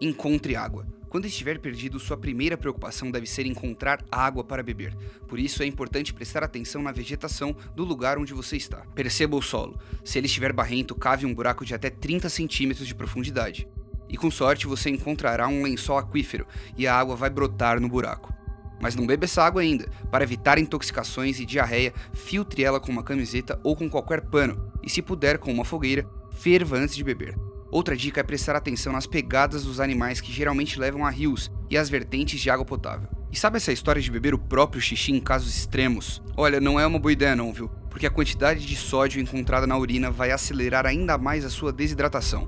Encontre água. Quando estiver perdido, sua primeira preocupação deve ser encontrar água para beber. Por isso é importante prestar atenção na vegetação do lugar onde você está. Perceba o solo. Se ele estiver barrento, cave um buraco de até 30 centímetros de profundidade. E com sorte você encontrará um lençol aquífero e a água vai brotar no buraco. Mas não beba essa água ainda. Para evitar intoxicações e diarreia, filtre ela com uma camiseta ou com qualquer pano. E se puder, com uma fogueira, ferva antes de beber. Outra dica é prestar atenção nas pegadas dos animais que geralmente levam a rios e as vertentes de água potável. E sabe essa história de beber o próprio xixi em casos extremos? Olha, não é uma boa ideia não, viu? Porque a quantidade de sódio encontrada na urina vai acelerar ainda mais a sua desidratação.